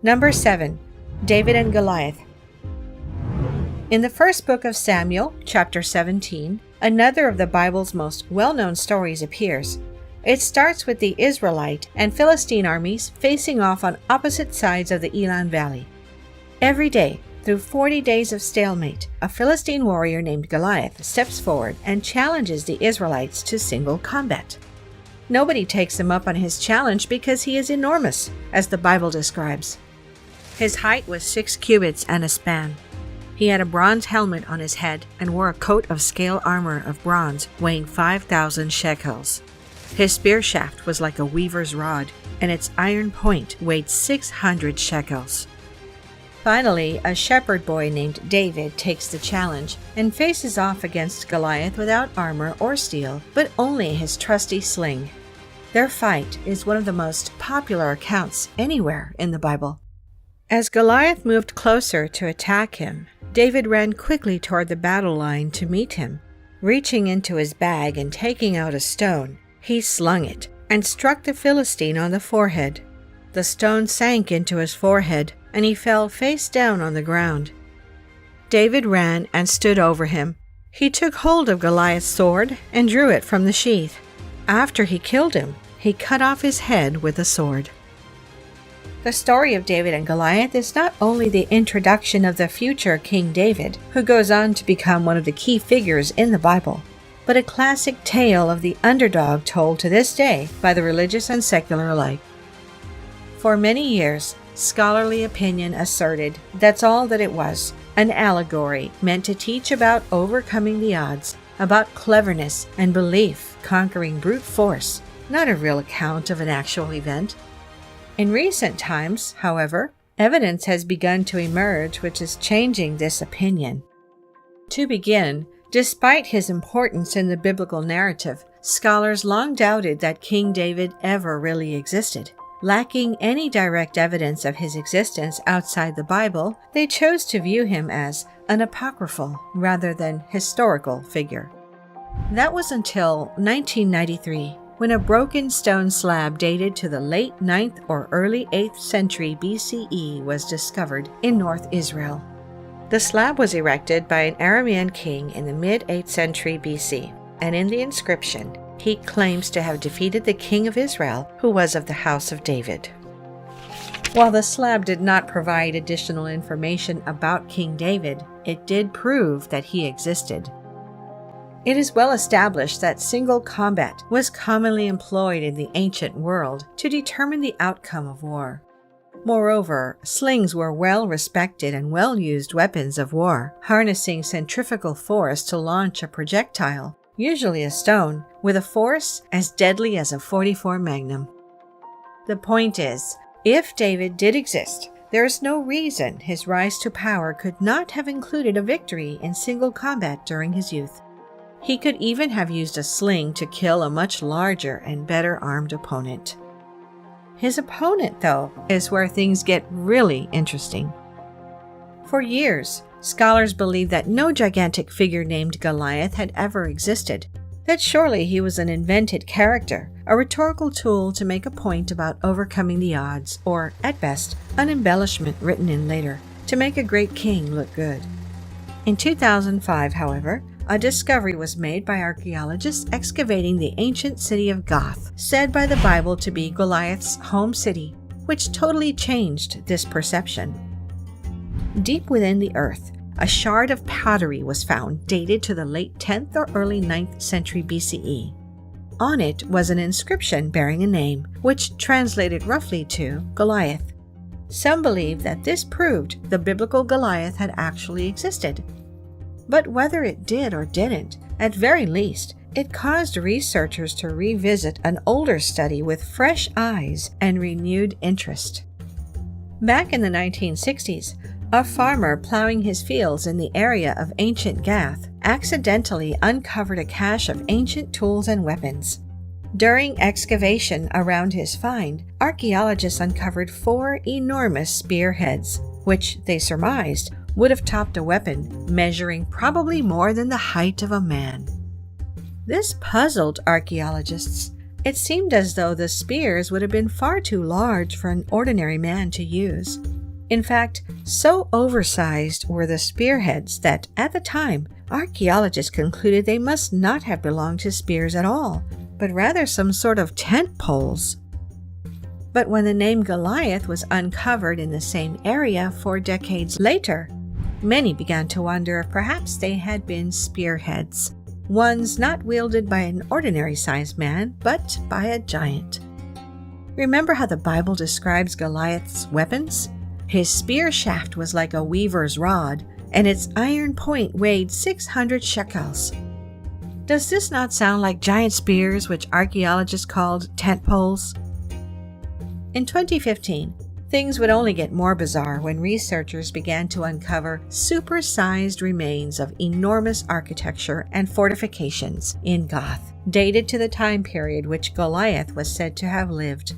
Number 7. David and Goliath. In the first book of Samuel, chapter 17, another of the Bible's most well-known stories appears. It starts with the Israelite and Philistine armies facing off on opposite sides of the Elan Valley. Every day, through 40 days of stalemate, a Philistine warrior named Goliath steps forward and challenges the Israelites to single combat. Nobody takes him up on his challenge because he is enormous, as the Bible describes. His height was 6 cubits and a span. He had a bronze helmet on his head and wore a coat of scale armor of bronze weighing 5,000 shekels. His spear shaft was like a weaver's rod, and its iron point weighed 600 shekels. Finally, a shepherd boy named David takes the challenge and faces off against Goliath without armor or steel, but only his trusty sling. Their fight is one of the most popular accounts anywhere in the Bible. As Goliath moved closer to attack him, David ran quickly toward the battle line to meet him. Reaching into his bag and taking out a stone, he slung it and struck the Philistine on the forehead. The stone sank into his forehead, and he fell face down on the ground. David ran and stood over him. He took hold of Goliath's sword and drew it from the sheath. After he killed him, he cut off his head with a sword. The story of David and Goliath is not only the introduction of the future King David, who goes on to become one of the key figures in the Bible, but a classic tale of the underdog told to this day by the religious and secular alike. For many years, scholarly opinion asserted that's all that it was, an allegory meant to teach about overcoming the odds, about cleverness and belief conquering brute force, not a real account of an actual event. In recent times, however, evidence has begun to emerge which is changing this opinion. To begin, despite his importance in the biblical narrative, scholars long doubted that King David ever really existed. Lacking any direct evidence of his existence outside the Bible, they chose to view him as an apocryphal rather than historical figure. That was until 1993, when a broken stone slab dated to the late 9th or early 8th century BCE was discovered in North Israel. The slab was erected by an Aramean king in the mid-8th century BC, and in the inscription, he claims to have defeated the king of Israel, who was of the house of David. While the slab did not provide additional information about King David, it did prove that he existed. It is well established that single combat was commonly employed in the ancient world to determine the outcome of war. Moreover, slings were well-respected and well-used weapons of war, harnessing centrifugal force to launch a projectile, usually a stone, with a force as deadly as a .44 Magnum. The point is, if David did exist, there is no reason his rise to power could not have included a victory in single combat during his youth. He could even have used a sling to kill a much larger and better armed opponent. His opponent, though, is where things get really interesting. For years, scholars believed that no gigantic figure named Goliath had ever existed, that surely he was an invented character, a rhetorical tool to make a point about overcoming the odds, or, at best, an embellishment written in later to make a great king look good. In 2005, however, a discovery was made by archaeologists excavating the ancient city of Gath, said by the Bible to be Goliath's home city, which totally changed this perception. Deep within the earth, a shard of pottery was found dated to the late 10th or early 9th century BCE. On it was an inscription bearing a name, which translated roughly to Goliath. Some believe that this proved the biblical Goliath had actually existed. But whether it did or didn't, at very least, it caused researchers to revisit an older study with fresh eyes and renewed interest. Back in the 1960s, a farmer plowing his fields in the area of ancient Gath accidentally uncovered a cache of ancient tools and weapons. During excavation around his find, archaeologists uncovered 4 enormous spearheads, which they surmised would have topped a weapon measuring probably more than the height of a man. This puzzled archaeologists. It seemed as though the spears would have been far too large for an ordinary man to use. In fact, so oversized were the spearheads that, at the time, archaeologists concluded they must not have belonged to spears at all, but rather some sort of tent poles. But when the name Goliath was uncovered in the same area 4 decades later, many began to wonder if perhaps they had been spearheads, ones not wielded by an ordinary-sized man, but by a giant. Remember how the Bible describes Goliath's weapons? His spear shaft was like a weaver's rod, and its iron point weighed 600 shekels. Does this not sound like giant spears, which archaeologists called tent poles? In 2015, things would only get more bizarre when researchers began to uncover supersized remains of enormous architecture and fortifications in Gath, dated to the time period which Goliath was said to have lived.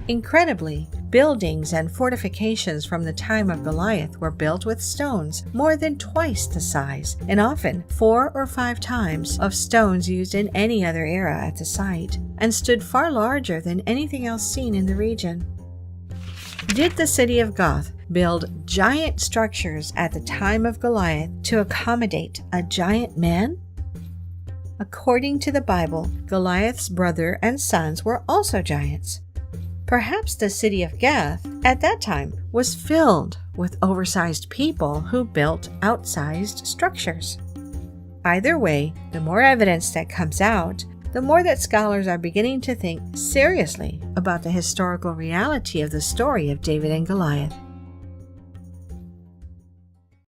Incredibly, buildings and fortifications from the time of Goliath were built with stones more than twice the size, and often 4 or 5 times of stones used in any other era at the site, and stood far larger than anything else seen in the region. Did the city of Gath build giant structures at the time of Goliath to accommodate a giant man? According to the Bible, Goliath's brother and sons were also giants. Perhaps the city of Gath, at that time, was filled with oversized people who built outsized structures. Either way, the more evidence that comes out, the more that scholars are beginning to think seriously about the historical reality of the story of David and Goliath.